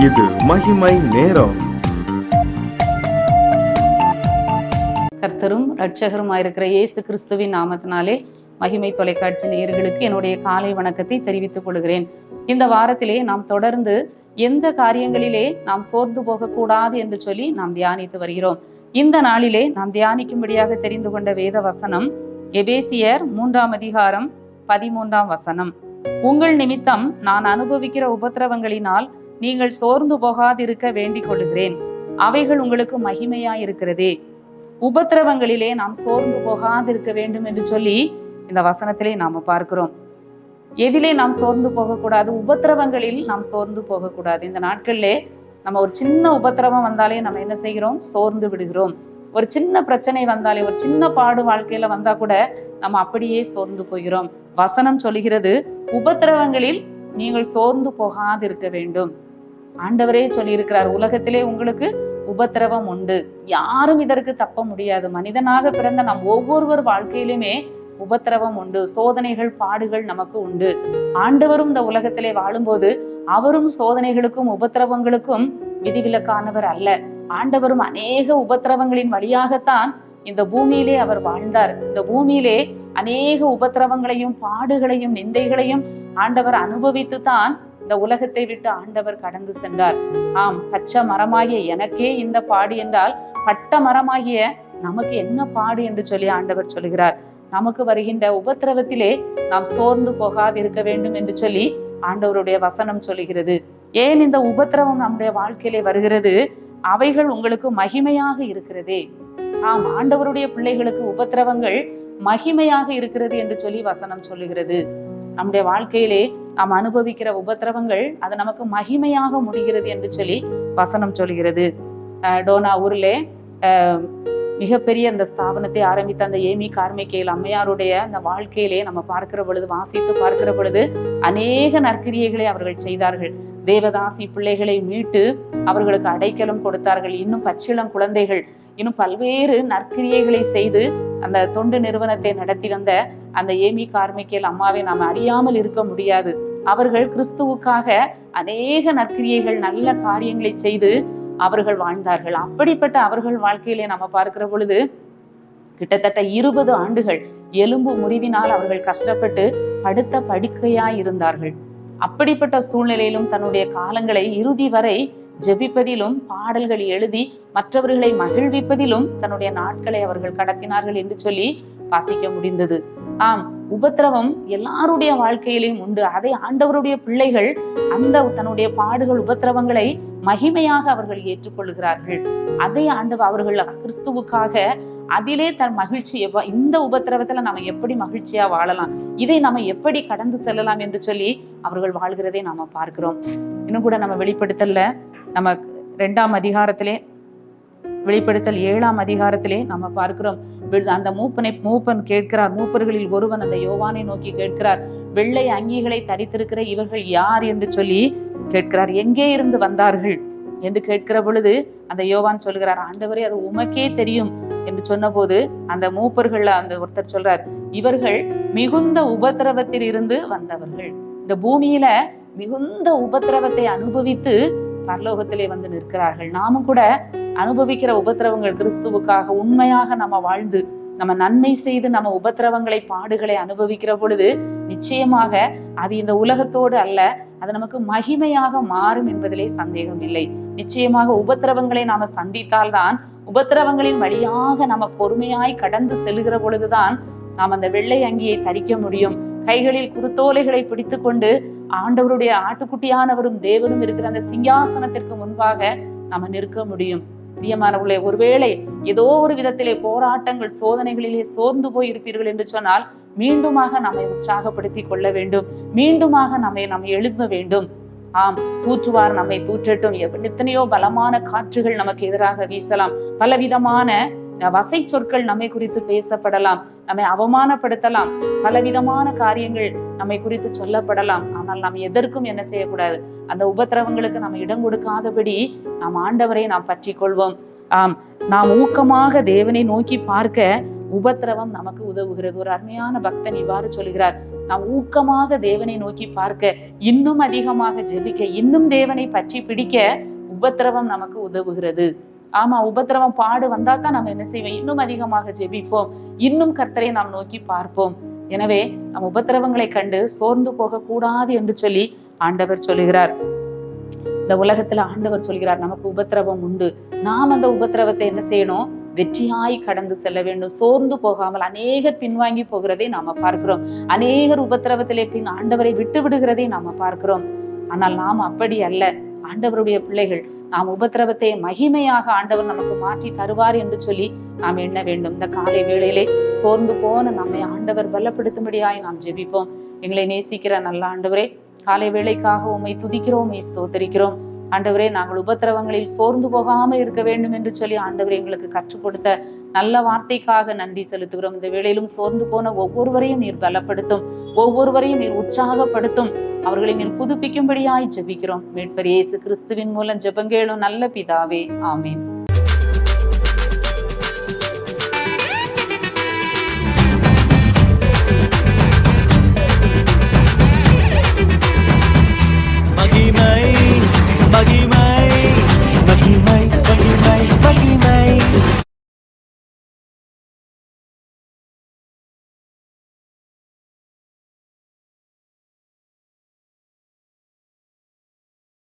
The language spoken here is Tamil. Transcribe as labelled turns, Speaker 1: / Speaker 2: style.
Speaker 1: இது மகிமை நேரம்.
Speaker 2: கர்த்தரும் இரட்சகருமாயிருக்கிற இயேசு கிறிஸ்துவின் நாமத்தினாலே மகிமை தொலைக்காட்சி நேயர்களுக்கு என்னுடைய காலை வணக்கத்தை தெரிவித்துக் கொள்கிறேன். இந்த வாரத்திலே நாம் தொடர்ந்து எந்த காரியங்களிலே நாம் சோர்ந்து போகக்கூடாது என்று சொல்லி நாம் தியானித்து வருகிறோம். இந்த நாளிலே நாம் தியானிக்கும்படியாக தெரிந்து கொண்ட வேத வசனம் எபேசியர் 3:13. உங்கள் நிமித்தம் நான் அனுபவிக்கிற உபத்திரவங்களினால் நீங்கள் சோர்ந்து போகாதிருக்க வேண்டிக் கொள்கிறேன். அவைகள் உங்களுக்கு மகிமையாயிருக்கிறதே. உபத்திரவங்களிலே நாம் சோர்ந்து போகாதிருக்க வேண்டும் என்று சொல்லி இந்த வசனத்திலே நாம பார்க்கிறோம். எதிலே நாம் சோர்ந்து போகக்கூடாது? உபத்திரவங்களில் நாம் சோர்ந்து போகக்கூடாது. இந்த நாட்களிலே நம்ம ஒரு சின்ன உபத்திரவம் வந்தாலே நம்ம என்ன செய்கிறோம்? சோர்ந்து விடுகிறோம். ஒரு சின்ன பிரச்சனை வந்தாலே, ஒரு சின்ன பாடு வாழ்க்கையில வந்தா கூட நம்ம அப்படியே சோர்ந்து போகிறோம். வசனம் சொல்லுகிறது, உபத்திரவங்களில் நீங்கள் சோர்ந்து போகாதிருக்க வேண்டும். ஆண்டவரே சொல்லியிருக்கிறார், உலகத்திலே உங்களுக்கு உபத்திரவம் உண்டு, யாரும் இதற்கு தப்ப முடியாது. மனிதனாக பிறந்த நம் ஒவ்வொருவர் வாழ்க்கையிலுமே உபத்திரவம் உண்டு, சோதனைகள் பாடுகள் நமக்கு உண்டு. ஆண்டவரும் இந்த உலகத்திலே வாழும்போது அவரும் சோதனைகளுக்கும் உபத்திரவங்களுக்கும் விதிவிலக்கானவர் அல்ல. ஆண்டவரும் அநேக உபத்திரவங்களின் வழியாகத்தான் இந்த பூமியிலே அவர் வாழ்ந்தார். இந்த பூமியிலே அநேக உபத்திரவங்களையும் பாடுகளையும் நிந்தைகளையும் ஆண்டவர் அனுபவித்து தான் இந்த உலகத்தை விட்டு ஆண்டவர் கடந்து சென்றார். ஆம், பச்சை மரமாகிய எனக்கே இந்த பாடு என்றால் பட்ட மரமாகிய நமக்கு என்ன பாடு என்று சொல்லி ஆண்டவர் சொல்கிறார். நமக்கு வருகின்ற உபத்திரவத்திலே நாம் சோர்ந்து போகாதிருக்க வேண்டும் என்று சொல்லி ஆண்டவருடைய வசனம் சொல்லுகிறது. ஏன் இந்த உபத்திரவம் நம்முடைய வாழ்க்கையிலே வருகிறது? அவைகள் உங்களுக்கு மகிமையாக இருக்கிறதே. ஆம், ஆண்டவருடைய பிள்ளைகளுக்கு உபத்திரவங்கள் மகிமையாக இருக்கிறது என்று சொல்லி வசனம் சொல்லுகிறது. நம்முடைய வாழ்க்கையிலே நாம் அனுபவிக்கிற உபத்திரவங்கள் அது நமக்கு மகிமையாக முடிகிறது என்று சொல்லி வசனம் சொல்கிறது. டோனா ஊர்ல மிகப்பெரிய அந்த ஸ்தாபனத்தை ஆரம்பித்த அந்த ஏமி கார்மிகேல் அம்மையாருடைய அந்த வாழ்க்கையிலே நம்ம பார்க்கிற பொழுது, வாசித்து பார்க்கிற பொழுது அநேக நற்கிரியைகளை அவர்கள் செய்தார்கள். தேவதாசி பிள்ளைகளை மீட்டு அவர்களுக்கு அடைக்கலம் கொடுத்தார்கள். இன்னும் பச்சிளம் குழந்தைகள், இன்னும் பல்வேறு நற்கிரியைகளை செய்து அந்த தொண்டு நிறுவனத்தை நடத்தி வந்த அந்த ஏமி கார்மிகேல் அம்மாவை நாம் அறியாமல் இருக்க முடியாது. அவர்கள் கிறிஸ்துவுக்காக அநேக நற்கிரியைகள், நல்ல காரியங்களை செய்து அவர்கள் வாழ்ந்தார்கள். அப்படிப்பட்ட அவர்கள் வாழ்க்கையிலே நம்ம பார்க்கிற பொழுது கிட்டத்தட்ட 20 ஆண்டுகள் எலும்பு முறிவினால் அவர்கள் கஷ்டப்பட்டு படுத்த படுக்கையாய் இருந்தார்கள். அப்படிப்பட்ட சூழ்நிலையிலும் தன்னுடைய காலங்களை இறுதி வரை ஜெபிப்பதிலும் பாடல்கள் எழுதி மற்றவர்களை மகிழ்விப்பதிலும் தன்னுடைய நாட்களை அவர்கள் கடத்தினார்கள் என்று சொல்லி வாசிக்க முடிந்தது. ஆம், உபத்திரவம் எல்லாருடைய வாழ்க்கையிலும் உண்டு. அதை ஆண்டவருடைய பிள்ளைகள் அந்த தன்னுடைய பாடுகள், உபத்திரவங்களை மகிமையாக அவர்கள் ஏற்றுக்கொள்கிறார்கள். அதை ஆண்டவர் அவர்கள் கிறிஸ்துவுக்காக அதிலே தன் மகிழ்ச்சி, இந்த உபத்திரவத்துல நம்ம எப்படி மகிழ்ச்சியா வாழலாம், இதை நம்ம எப்படி கடந்து செல்லலாம் என்று சொல்லி அவர்கள் வாழ்கிறதை நாம பார்க்கிறோம். இன்னும் கூட நம்ம வெளிப்படுத்தல, நம்ம 2ஆம் அதிகாரத்திலே, வெளிப்படுத்தல் 7ஆம் அதிகாரத்திலே நம்ம பார்க்கிறோம். அந்த மூப்பன் கேட்கிறார், மூப்பர்களில் ஒருவன் அந்த யோவானை நோக்கி கேட்கிறார், வெள்ளை அங்கிகளை தரித்திருக்கிற இவர்கள் யார் என்று சொல்லி கேட்கிறார். எங்கே இருந்து வந்தார்கள் என்று கேட்கிற பொழுது அந்த யோவான் சொல்கிறார், ஆண்டவரே அது உமக்கே தெரியும் என்று சொன்ன போது அந்த மூப்பர்கள்ல அந்த ஒருத்தர் சொல்றார், இவர்கள் மிகுந்த உபத்திரவத்தில் இருந்து வந்தவர்கள். இந்த பூமியில மிகுந்த உபத்திரவத்தை அனுபவித்து பரலோகத்திலே வந்து நிற்கிறார்கள். நாமும் கூட அனுபவிக்கிற உபத்திரவங்கள் கிறிஸ்துவுக்காக உண்மையாக நம்ம வாழ்ந்து நம்ம நன்மை செய்து நம்ம உபத்திரவங்களை, பாடுகளை அனுபவிக்கிற பொழுது நிச்சயமாக அது இந்த உலகத்தோடு அல்ல, அது நமக்கு மகிமையாக மாறும் என்பதிலே சந்தேகம் இல்லை. நிச்சயமாக உபத்திரவங்களை நாம சந்தித்தால்தான், உபத்திரவங்களின் வழியாக நம்ம பொறுமையாய் கடந்து செல்கிற பொழுதுதான் நாம் அந்த வெள்ளை அங்கியை தரிக்க முடியும். கைகளில் குருத்தோலைகளை பிடித்து கொண்டு ஆண்டவருடைய ஆட்டுக்குட்டியானவரும் தேவனும் இருக்கிற அந்த சிங்காசனத்திற்கு முன்பாக நாம நிற்க முடியும். பிரியமானவர்களே, ஒருவேளை ஏதோ ஒரு விதத்திலே போராட்டங்கள், சோதனைகளிலே சோர்ந்து போய் இருப்பீர்கள் என்று சொன்னால் மீண்டுமாக நம்மை உற்சாகப்படுத்தி கொள்ள வேண்டும். மீண்டுமாக நம்ம எழுப்ப வேண்டும். ஆம், தூற்றுவார் நம்மை தூற்றட்டும். எத்தனையோ பலமான காற்றுகள் நமக்கு எதிராக வீசலாம், பலவிதமான வசை சொற்கள் நம்மை குறித்து பேசப்படலாம், நம்மை அவமானப்படுத்தலாம், பலவிதமான காரியங்கள் நம்மை குறித்து சொல்லப்படலாம். ஆனால் நாம் எதற்கும் என்ன செய்யக்கூடாது? அந்த உபத்திரவங்களுக்கு நம்ம இடம் கொடுக்காதபடி நாம் ஆண்டவரை நாம் பற்றி கொள்வோம். ஆம், நாம் ஊக்கமாக தேவனை நோக்கி பார்க்க உபத்திரவம் நமக்கு உதவுகிறது. ஒரு அருமையான பக்தன் இவ்வாறு சொல்கிறார், நாம் ஊக்கமாக தேவனை நோக்கி பார்க்க, இன்னும் அதிகமாக ஜெபிக்க, இன்னும் தேவனை பற்றி பிடிக்க உபத்திரவம் நமக்கு உதவுகிறது. ஆமா, உபத்திரவம் பாடு வந்தா தான் நம்ம என்ன செய்வோம்? இன்னும் அதிகமாக ஜெபிப்போம், இன்னும் கர்த்தரை நாம் நோக்கி பார்ப்போம். எனவே நம் உபத்திரவங்களை கண்டு சோர்ந்து போக கூடாது என்று சொல்லி ஆண்டவர் சொல்லுகிறார். இந்த உலகத்துல ஆண்டவர் சொல்கிறார், நமக்கு உபத்திரவம் உண்டு, நாம் அந்த உபத்திரவத்தை என்ன செய்யணும்? வெற்றியாய் கடந்து செல்ல வேண்டும். சோர்ந்து போகாமல். அநேகர் பின்வாங்கி போகிறதை நாம பார்க்கிறோம். அநேகர் உபத்திரவத்திலே பின் ஆண்டவரை விட்டு விடுகிறதை நாம பார்க்கிறோம். ஆனால் நாம் அப்படி அல்ல. ஆண்டவருடைய பிள்ளைகள், நாம் உபத்திரவத்தை மகிமையாக ஆண்டவர் நமக்கு மாற்றி தருவார் என்று சொல்லி நாம் எண்ண வேண்டும். இந்த காலை வேளையிலே சோர்ந்து போன நம்மை ஆண்டவர் பலப்படுத்தும்படியாய் நாம் ஜெபிப்போம். எங்களை நேசிக்கிற நல்ல ஆண்டவரே, காலை வேளைக்காக உம்மை துதிக்கிறோம், உம்மை ஸ்தோத்தரிக்கிறோம். ஆண்டவரே, நாங்கள் உபத்திரவங்களில் சோர்ந்து போகாமல் இருக்க வேண்டும் என்று சொல்லி ஆண்டவரே எங்களுக்கு கற்றுக் கொடுத்த நல்ல வார்த்தைக்காக நன்றி செலுத்துகிறோம். இந்த வேளையிலும் சோர்ந்து போன ஒவ்வொருவரையும் நீர் பலப்படுத்தும், ஒவ்வொருவரையும் நீர் உற்சாகப்படுத்தும், அவர்களை நீர் புதுப்பிக்கும்படியாய் ஜெபிக்கிறோம். மீட்பர் இயேசு கிறிஸ்துவின் மூலம் ஜெபங்கேளும் நல்ல பிதாவே, ஆமீன்.